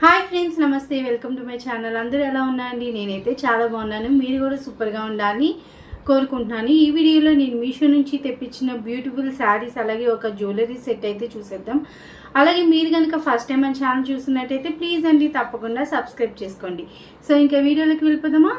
Hi friends, నమస్తే. Welcome to my channel. అందరూ ఎలా ఉన్నారండి? నేనైతే చాలా బాగున్నాను. మీరు కూడా సూపర్గా ఉండాలని కోరుకుంటున్నాను. ఈ వీడియోలో నేను మీషో నుంచి తెప్పించిన బ్యూటిఫుల్ శారీస్ అలాగే ఒక జ్యువెలరీ సెట్ అయితే చూసేద్దాం. అలాగే మీరు కనుక ఫస్ట్ టైం మన ఛానల్ చూస్తున్నట్టయితే ప్లీజ్ అండి తప్పకుండా సబ్స్క్రైబ్ చేసుకోండి. సో ఇంకా వీడియోలోకి వెళ్ళిపోదామా?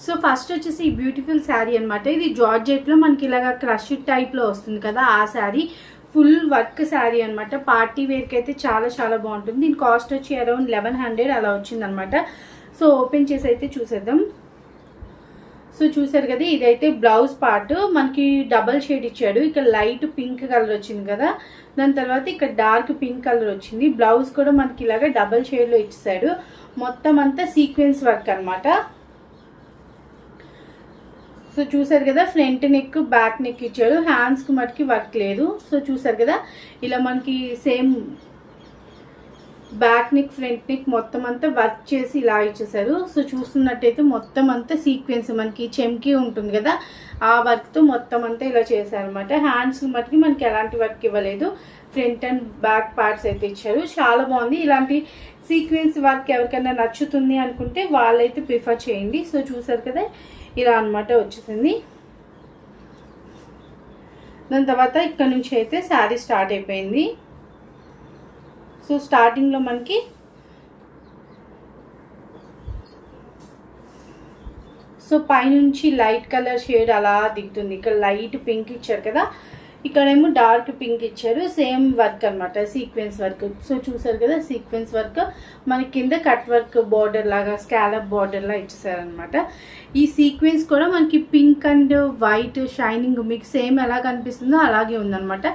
సో ఫస్ట్ వచ్చేసి ఈ బ్యూటిఫుల్ శారీ అనమాట. ఇది జార్జెట్లో మనకి ఇలాగా క్రష్ టైప్లో వస్తుంది కదా, ఆ శారీ ఫుల్ వర్క్ శారీ అనమాట. పార్టీ వేర్కి అయితే చాలా చాలా బాగుంటుంది. దీని కాస్ట్ వచ్చి అరౌండ్ 1100 అలా వచ్చిందనమాట. సో ఓపెన్ చేసి అయితే చూసేద్దాం. సో చూసారు కదా, ఇదైతే బ్లౌజ్ పార్ట్ మనకి డబల్ షేడ్ ఇచ్చాడు. ఇక్కడ లైట్ పింక్ కలర్ వచ్చింది కదా, దాని తర్వాత ఇక్కడ డార్క్ పింక్ కలర్ వచ్చింది. బ్లౌజ్ కూడా మనకి ఇలాగ డబల్ షేడ్లో ఇచ్చాడు. మొత్తం అంతా సీక్వెన్స్ వర్క్ అనమాట. సో చూసారు కదా, ఫ్రంట్ నెక్ బ్యాక్ నెక్ ఇచ్చాడు. హ్యాండ్స్కి మటుకి వర్క్ లేదు. సో చూసారు కదా, ఇలా మనకి same back neck front neck మొత్తం అంతా వర్క్ చేసి ఇలా ఇచ్చేసారు. సో చూస్తున్నట్టయితే మొత్తం అంతా సీక్వెన్స్ మనకి చెమ్కి ఉంటుంది కదా, ఆ వర్క్తో మొత్తం అంతా ఇలా చేశారనమాట. హ్యాండ్స్కి మటుకి మనకి ఎలాంటి వర్క్ ఇవ్వలేదు. ఫ్రంట్ అండ్ బ్యాక్ పార్ట్స్ అయితే ఇచ్చారు. చాలా బాగుంది. ఇలాంటి సీక్వెన్స్ వర్క్ ఎవరికైనా నచ్చుతుంది అనుకుంటే వాళ్ళైతే ప్రిఫర్ చేయండి. సో చూసారు కదా, ఇలా అనమాట వచ్చేసింది. దాని తర్వాత ఇక్కడ నుంచి అయితే శారీ స్టార్ట్ అయిపోయింది. సో స్టార్టింగ్లో మనకి సో పైనుంచి లైట్ కలర్ షేడ్ అలా దిగుతుంది. ఇక్కడ లైట్ పింక్ ఇచ్చారు కదా, ఇక్కడేమో డార్క్ పింక్ ఇచ్చారు. సేమ్ వర్క్ అనమాట, సీక్వెన్స్ వర్క్. సో చూసారు కదా, సీక్వెన్స్ వర్క్ మనకి కింద కట్ వర్క్ బార్డర్ లాగా స్కాలప్ బార్డర్ లా ఇచ్చేసారనమాట. ఈ సీక్వెన్స్ కూడా మనకి పింక్ అండ్ వైట్ షైనింగ్ మీకు సేమ్ ఎలా కనిపిస్తుందో అలాగే ఉందనమాట.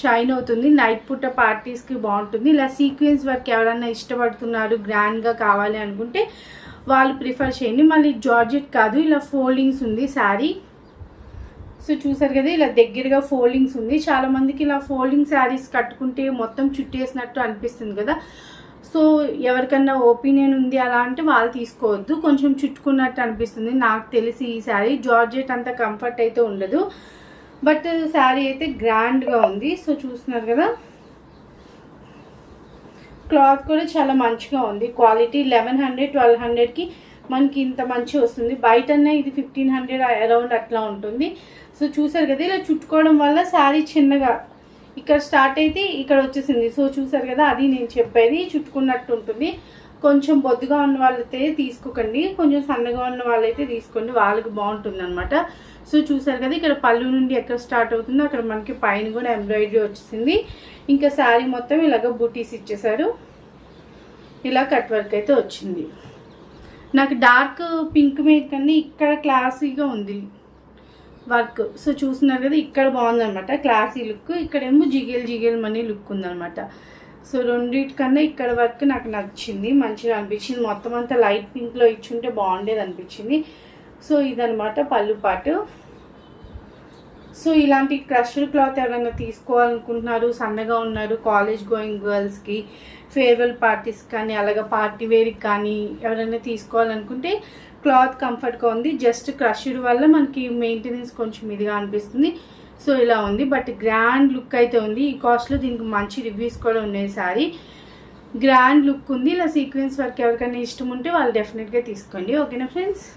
షైన్ అవుతుంది. నైట్ పూట పార్టీస్కి బాగుంటుంది. ఇలా సీక్వెన్స్ వర్క్ ఎవరైనా ఇష్టపడుతున్నారు, గ్రాండ్గా కావాలి అనుకుంటే వాళ్ళు ప్రిఫర్ చేయండి. మళ్ళీ జార్జెట్ కాదు, ఇలా ఫోల్డింగ్స్ ఉంది శారీ. సో చూసారు కదా, ఇలా దగ్గరగా ఫోల్డింగ్స్ ఉంది. చాలా మందికి ఇలా ఫోల్డింగ్ శారీస్ కట్టుకుంటే మొత్తం చుట్టేసినట్టు అనిపిస్తుంది కదా. సో ఎవరికన్నా ఒపీనియన్ ఉంది అలా అంటే వాళ్ళు తీసుకోవద్దు, కొంచెం చుట్టుకున్నట్టు అనిపిస్తుంది. నాకు తెలిసి ఈ శారీ జార్జెట్ అంత కంఫర్ట్ అయితే ఉండదు, బట్ శారీ అయితే గ్రాండ్గా ఉంది. సో చూస్తున్నారు కదా, క్లాత్ కూడా చాలా మంచిగా ఉంది. క్వాలిటీ 1100 1200కి మనకి ఇంత మంచి వస్తుంది. బయటనే ఇది 1500 అరౌండ్ అట్లా ఉంటుంది. సో చూసారు కదా, ఇలా చుట్టుకోవడం వల్ల శారీ చిన్నగా ఇక్కడ స్టార్ట్ అయితే ఇక్కడ వచ్చేసింది. సో చూసారు కదా, అది నేను చెప్పేది, చుట్టుకున్నట్టు ఉంటుంది. కొంచెం బొద్దుగా ఉన్న వాళ్ళైతే తీసుకోకండి, కొంచెం సన్నగా ఉన్న వాళ్ళైతే తీసుకోండి, వాళ్ళకి బాగుంటుంది అనమాట. సో చూసారు కదా, ఇక్కడ పళ్ళు నుండి ఎక్కడ స్టార్ట్ అవుతుందో అక్కడ మనకి పైన కూడా ఎంబ్రాయిడరీ వచ్చేసింది. ఇంకా శారీ మొత్తం ఇలాగ బూటీస్ ఇచ్చేసారు. ఇలా కట్ వర్క్ అయితే వచ్చింది. నాకు డార్క్ పింక్ మీద కన్నా ఇక్కడ క్లాసీగా ఉంది వర్క్. సో చూస్తున్నారు కదా, ఇక్కడ బాగుందనమాట క్లాసీ లుక్. ఇక్కడేమో జిగేల్ జిగేల్ మనీ లుక్ ఉందనమాట. సో రెండింటికన్నా ఇక్కడ వర్క్ నాకు నచ్చింది, మంచిగా అనిపించింది. మొత్తం అంతా లైట్ పింక్లో ఇచ్చుంటే బాగుండేది అనిపించింది. సో ఇదనమాట పళ్ళు పాటు. సో ఇలాంటి క్రష్డ్ క్లాత్ ఎవరైనా తీసుకోవాలనుకుంటున్నారు, సన్నగా ఉన్నారు, కాలేజ్ గోయింగ్ గర్ల్స్కి, ఫేర్వెల్ పార్టీస్ కానీ అలాగే పార్టీ వేర్కి కానీ ఎవరైనా తీసుకోవాలనుకుంటే క్లాత్ కంఫర్ట్గా ఉంది. జస్ట్ క్రష్డ్ వల్ల మనకి మెయింటెనెన్స్ కొంచెం ఇదిగా అనిపిస్తుంది. సో ఇలా ఉంది, బట్ గ్రాండ్ లుక్ అయితే ఉంది. ఈ కాస్ట్లో దీనికి మంచి రివ్యూస్ కూడా ఉన్నాయి. సారీ గ్రాండ్ లుక్ ఉంది. ఇలా సీక్వెన్స్ వర్క్ ఎవరికైనా ఇష్టం ఉంటే వాళ్ళు డెఫినెట్గా తీసుకోండి. ఓకేనా ఫ్రెండ్స్?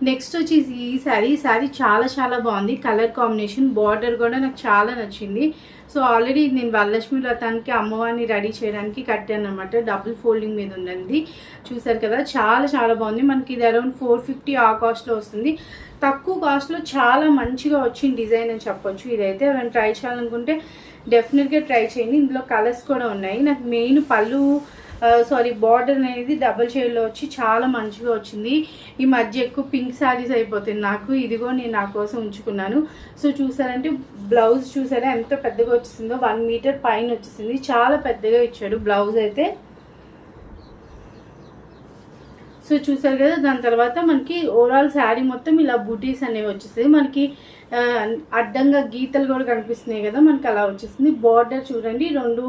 నెక్స్ట్ వచ్చేసి ఈ శారీ చాలా చాలా బాగుంది. కలర్ కాంబినేషన్, బార్డర్ కూడా నాకు చాలా నచ్చింది. సో ఆల్రెడీ నేను వరలక్ష్మి వ్రతానికి అమ్మవారిని రెడీ చేయడానికి కట్టాను అనమాట. డబుల్ ఫోల్డింగ్ మీద ఉందండి. చూసారు కదా, చాలా చాలా బాగుంది. మనకి ఇది అరౌండ్ 450 ఆ కాస్ట్లో వస్తుంది. తక్కువ కాస్ట్లో చాలా మంచిగా వచ్చిన డిజైన్ అని చెప్పొచ్చు. ఇదైతే ఎవరైనా ట్రై చేయాలనుకుంటే డెఫినెట్గా ట్రై చేయండి. ఇందులో కలర్స్ కూడా ఉన్నాయి. నాకు మెయిన్ పళ్ళు బార్డర్ అనేది డబల్ షేడ్లో వచ్చి చాలా మంచిగా వచ్చింది. ఈ మధ్య ఎక్కువ పింక్ శారీస్ అయిపోతుంది నాకు. ఇదిగో నేను నా కోసం ఉంచుకున్నాను. సో చూసారంటే బ్లౌజ్ చూసారా ఎంత పెద్దగా వచ్చేసిందో, 1 మీటర్ పైన వచ్చేసింది. చాలా పెద్దగా ఇచ్చాడు బ్లౌజ్ అయితే. సో చూసారు కదా, దాని తర్వాత మనకి ఓవరాల్ శారీ మొత్తం ఇలా బూటీస్ అనేవి వచ్చేసాయి. మనకి అడ్డంగా గీతలు కూడా కనిపిస్తున్నాయి కదా, మనకి అలా వచ్చేసింది. బార్డర్ చూడండి, 2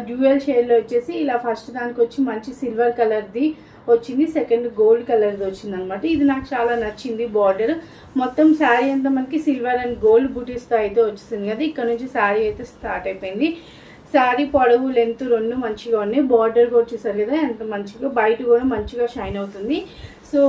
డ్యూయల్ షేడ్లో వచ్చేసి ఇలా ఫస్ట్ దానికి వచ్చి మంచి సిల్వర్ కలర్ది వచ్చింది, సెకండ్ గోల్డ్ కలర్ది వచ్చింది అనమాట. ఇది నాకు చాలా నచ్చింది బార్డర్. మొత్తం శారీ అంతా మనకి సిల్వర్ అండ్ గోల్డ్ బూటీస్తో అయితే వచ్చేసింది కదా. ఇక్కడ నుంచి శారీ అయితే స్టార్ట్ అయిపోయింది. శారీ పొడవు లెంత్ రెండు మంచిగా ఉన్నాయి. బార్డర్ కూడా చూసారు కదా ఎంత మంచిగా, బయట కూడా మంచిగా షైన్ అవుతుంది. సో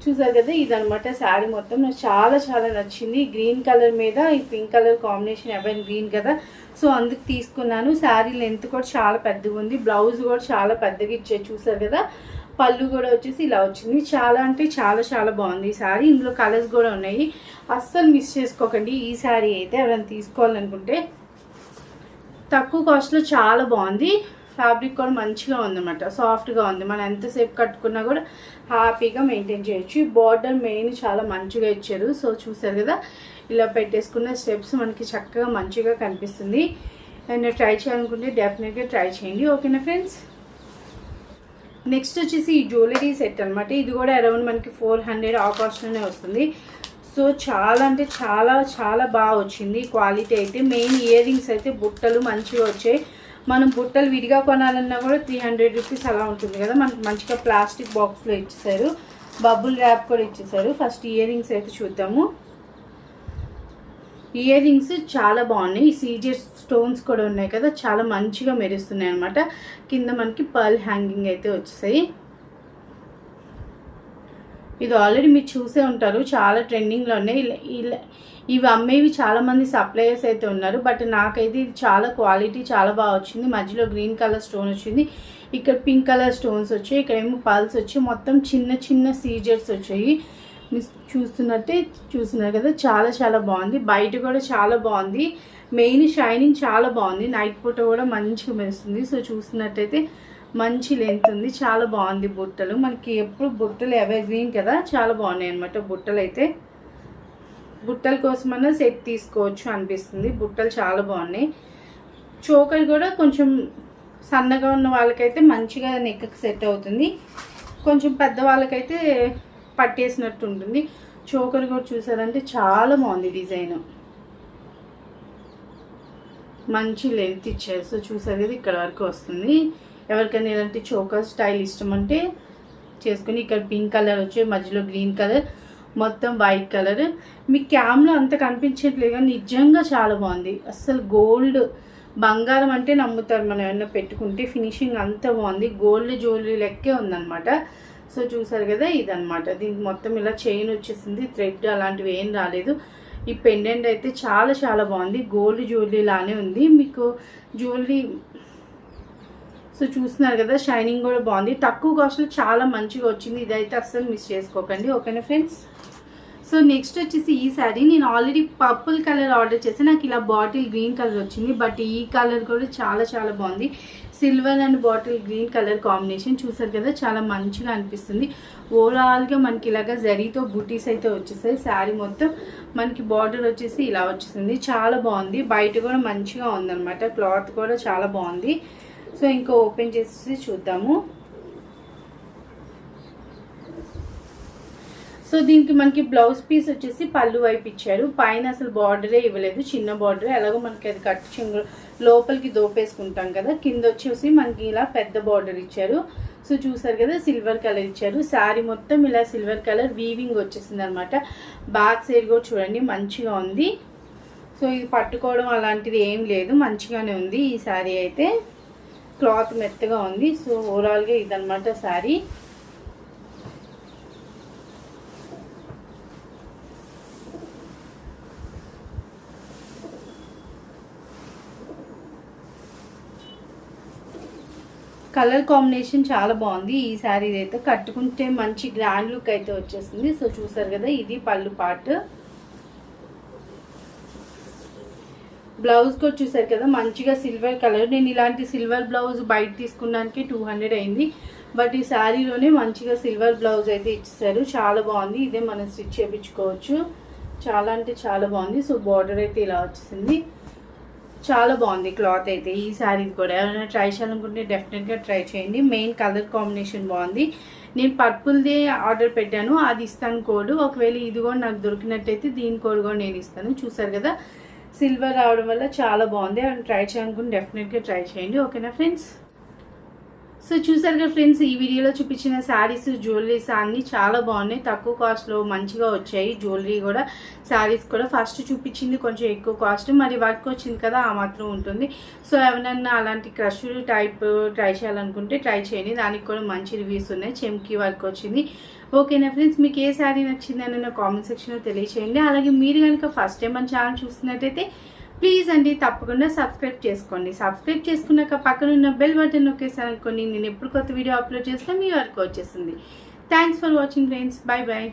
చూసారు కదా ఇదనమాట శారీ మొత్తం. నాకు చాలా చాలా నచ్చింది. గ్రీన్ కలర్ మీద ఈ pink colour combination ever green కదా, సో అందుకు తీసుకున్నాను. శారీ లెంత్ కూడా చాలా పెద్దగా ఉంది. బ్లౌజ్ కూడా చాలా పెద్దగా ఇచ్చారు చూసారు కదా. పళ్ళు కూడా వచ్చేసి ఇలా వచ్చింది. చాలా అంటే చాలా చాలా బాగుంది ఈ శారీ. ఇందులో కలర్స్ కూడా ఉన్నాయి. అస్సలు మిస్ చేసుకోకండి ఈ శారీ అయితే ఎవరైనా తీసుకోవాలనుకుంటే. తక్కువ కాస్ట్లో చాలా బాగుంది. ఫ్యాబ్రిక్ కూడా మంచిగా ఉందన్నమాట, సాఫ్ట్గా ఉంది. మనం ఎంతసేపు కట్టుకున్నా కూడా హ్యాపీగా మెయింటైన్ చేయొచ్చు. బార్డర్ మెయిన్ చాలా మంచిగా ఇచ్చారు. సో చూసారు కదా ఇలా పెట్టేసుకున్న స్టెప్స్ మనకి చక్కగా మంచిగా కనిపిస్తుంది. అండ్ ట్రై చేయాలనుకుంటే డెఫినెట్గా ట్రై చేయండి. ఓకేనా ఫ్రెండ్స్. నెక్స్ట్ వచ్చేసి ఈ జ్యువెలరీ సెట్ అనమాట. ఇది కూడా అరౌండ్ మనకి 400 ఆ కాస్ట్లోనే వస్తుంది. సో చాలా అంటే చాలా చాలా బాగా వచ్చింది క్వాలిటీ అయితే. మెయిన్ ఇయర్ రింగ్స్ అయితే బుట్టలు మంచిగా వచ్చాయి. మనం బుట్టలు విడిగా కొనాలన్నా కూడా 300 రూపీస్ అలా ఉంటుంది కదా. మనకు మంచిగా ప్లాస్టిక్ బాక్స్లో ఇచ్చేసారు. బబుల్ ర్యాప్ కూడా ఇచ్చేసారు. ఫస్ట్ ఇయర్ రింగ్స్ అయితే చూద్దాము. ఇయర్ రింగ్స్ చాలా బాగున్నాయి. సీజర్ స్టోన్స్ కూడా ఉన్నాయి కదా, చాలా మంచిగా మెరుస్తున్నాయి అనమాట. కింద మనకి పర్ల్ హ్యాంగింగ్ అయితే వచ్చేసాయి. ఇది ఆల్రెడీ మీరు చూసే ఉంటారు, చాలా ట్రెండింగ్లో ఉన్నాయి. ఇవి అమ్మేవి చాలామంది సప్లయర్స్ అయితే ఉన్నారు. బట్ నాకైతే ఇది చాలా క్వాలిటీ చాలా బాగా వచ్చింది. మధ్యలో గ్రీన్ కలర్ స్టోన్ వచ్చింది, ఇక్కడ పింక్ కలర్ స్టోన్స్ వచ్చాయి, ఇక్కడ ఏమో పర్ల్స్ వచ్చి మొత్తం చిన్న చిన్న సీజర్స్ వచ్చాయి. మీరు చూస్తున్నారు కదా, చాలా చాలా బాగుంది. బయట కూడా చాలా బాగుంది. మెయిన్ షైనింగ్ చాలా బాగుంది. నైట్ పూట కూడా మంచిగా మెరుస్తుంది. సో చూస్తున్నట్టయితే మంచి లెంత్ ఉంది, చాలా బాగుంది. బుట్టలు మనకి ఎప్పుడు బుట్టలు ఎవర్ గ్రీన్ కదా, చాలా బాగున్నాయి అనమాట. బుట్టలు అయితే బుట్టల కోసమన్నా సెట్ తీసుకోవచ్చు అనిపిస్తుంది. బుట్టలు చాలా బాగున్నాయి. చోకర్ కూడా కొంచెం సన్నగా ఉన్న వాళ్ళకైతే మంచిగా నెక్కి సెట్ అవుతుంది. కొంచెం పెద్ద వాళ్ళకైతే పట్టేసినట్టు ఉంటుంది. చోకర్ కూడా చూసారంటే చాలా బాగుంది డిజైన్. మంచి లెంత్ ఇచ్చారు. సో చూసారు కదా ఇక్కడ వరకు వస్తుంది. ఎవరికైనా ఇలాంటి చోకర్ స్టైల్ ఇష్టం అంటే చేసుకుని. ఇక్కడ పింక్ కలర్ వచ్చి మధ్యలో గ్రీన్ కలర్, మొత్తం వైట్ కలర్. మీ క్యామ్లో అంత కనిపించట్లేదు కానీ నిజంగా చాలా బాగుంది. అస్సలు గోల్డ్ బంగారం అంటే నమ్ముతారు మనం ఏమన్నా పెట్టుకుంటే. ఫినిషింగ్ అంత బాగుంది. గోల్డ్ జ్యువెలరీ లెక్కే ఉందన్నమాట. సో చూసారు కదా ఇదనమాట. దీనికి మొత్తం ఇలా చైన్ వచ్చేసింది, థ్రెడ్ అలాంటివి ఏం రాలేదు. ఈ పెండెంట్ అయితే చాలా చాలా బాగుంది. గోల్డ్ జ్యువెలరీ లానే ఉంది మీకు జ్యువెలరీ. సో చూస్తున్నారు కదా షైనింగ్ కూడా బాగుంది. తక్కువ కాస్ట్లో చాలా మంచిగా వచ్చింది. ఇదైతే అస్సలు మిస్ చేసుకోకండి. ఓకేనా ఫ్రెండ్స్. సో నెక్స్ట్ వచ్చేసి ఈ శారీ నేను ఆల్రెడీ పర్పుల్ కలర్ ఆర్డర్ చేసి నాకు ఇలా బాటిల్ గ్రీన్ కలర్ వచ్చింది. బట్ ఈ కలర్ కూడా చాలా చాలా బాగుంది. Silver and bottle green colour combination చూసారు కదా, చాలా మంచిగా అనిపిస్తుంది. ఓవరాల్గా మనకి ఇలాగా జరీతో బుటీస్ అయితే వచ్చేసాయి. శారీ మొత్తం మనకి బార్డర్ వచ్చేసి ఇలా వచ్చేసింది. చాలా బాగుంది. బయట కూడా మంచిగా ఉందన్నమాట. క్లాత్ కూడా చాలా బాగుంది. సో ఇంకా ఓపెన్ చేసి చూద్దాము. సో దీనికి మనకి బ్లౌజ్ పీస్ వచ్చేసి పళ్ళు వైపు ఇచ్చారు. పైన అసలు బార్డరే ఇవ్వలేదు, చిన్న బార్డరే. అలాగో మనకి అది కట్ చెంగు లోపలికి దోపేసుకుంటాం కదా. కింద వచ్చేసి మనకి ఇలా పెద్ద బార్డర్ ఇచ్చారు. సో చూసారు కదా సిల్వర్ కలర్ ఇచ్చారు. శారీ మొత్తం ఇలా సిల్వర్ కలర్ వీవింగ్ వచ్చేసింది అనమాట. బ్యాక్ సైడ్ కూడా చూడండి మంచిగా ఉంది. సో ఇది పట్టుకోవడం అలాంటిది ఏం లేదు, మంచిగానే ఉంది ఈ శారీ అయితే. క్లాత్ మెత్తగా ఉంది. సో ఓవరాల్గా ఇదనమాట శారీ. కలర్ కాంబినేషన్ చాలా బాగుంది. ఈ శారీ అయితే కట్టుకుంటే మంచి గ్రాండ్ లుక్ అయితే వచ్చేసింది. సో చూసారు కదా ఇది పళ్ళు పార్ట్. బ్లౌజ్ కూడా చూసారు కదా మంచిగా సిల్వర్ కలర్. నేను ఇలాంటి సిల్వర్ బ్లౌజ్ బయట తీసుకున్నానికి 200 అయింది. బట్ ఈ శారీలోనే మంచిగా సిల్వర్ బ్లౌజ్ అయితే ఇచ్చేసారు. చాలా బాగుంది. ఇదే మనం స్టిచ్ చేయించుకోవచ్చు. చాలా అంటే చాలా బాగుంది. సో బార్డర్ అయితే ఇలా వచ్చేసింది. చాలా బాగుంది క్లాత్ అయితే. ఈ శారీ కూడా ఎవరైనా ట్రై చేయాలనుకుంటే డెఫినెట్గా ట్రై చేయండి. మెయిన్ కలర్ కాంబినేషన్ బాగుంది. నేను పర్పుల్ది ఆర్డర్ పెట్టాను, అది ఇస్తాను కోడ్. ఒకవేళ ఇది కూడా నాకు దొరికినట్టయితే దీని కోడ్ కూడా నేను ఇస్తాను. చూసారు కదా సిల్వర్ రావడం వల్ల చాలా బాగుంది. అండ్ ట్రై చేయాలనుకుంటే డెఫినెట్గా ట్రై చేయండి. ఓకేనా ఫ్రెండ్స్. సో చూసారు కదా ఫ్రెండ్స్, ఈ వీడియోలో చూపించిన శారీస్ జ్యువెలరీస్ అన్నీ చాలా బాగున్నాయి, తక్కువ కాస్ట్లో మంచిగా వచ్చాయి. జ్యువెలరీ కూడా శారీస్ కూడా ఫస్ట్ చూపించింది కొంచెం ఎక్కువ కాస్ట్, మరి వర్క్ వచ్చింది కదా ఆ మాత్రం ఉంటుంది. సో ఎవరన్నా అలాంటి క్రష్ టైప్ ట్రై చేయాలనుకుంటే ట్రై చేయండి, దానికి కూడా మంచి రివ్యూస్ ఉన్నాయి. చెమ్కి వర్క్ వచ్చింది. ఓకేనా ఫ్రెండ్స్, మీకు ఏ శారీ నచ్చిందని నా కామెంట్ సెక్షన్లో తెలియచేయండి. అలాగే మీరు కనుక ఫస్ట్ టైం మన ఛానల్ చూస్తున్నట్టయితే ప్లీజ్ అండి తప్పకుండా సబ్స్క్రైబ్ చేసుకోండి. సబ్స్క్రైబ్ చేసుకున్నాక పక్కన ఉన్న బెల్ బటన్ నొక్కేసారనుకోండి, నేను ఎప్పుడు కొత్త వీడియో అప్లోడ్ చేసినా మీ వరకు వచ్చేస్తుంది. Thanks for watching friends, bye bye.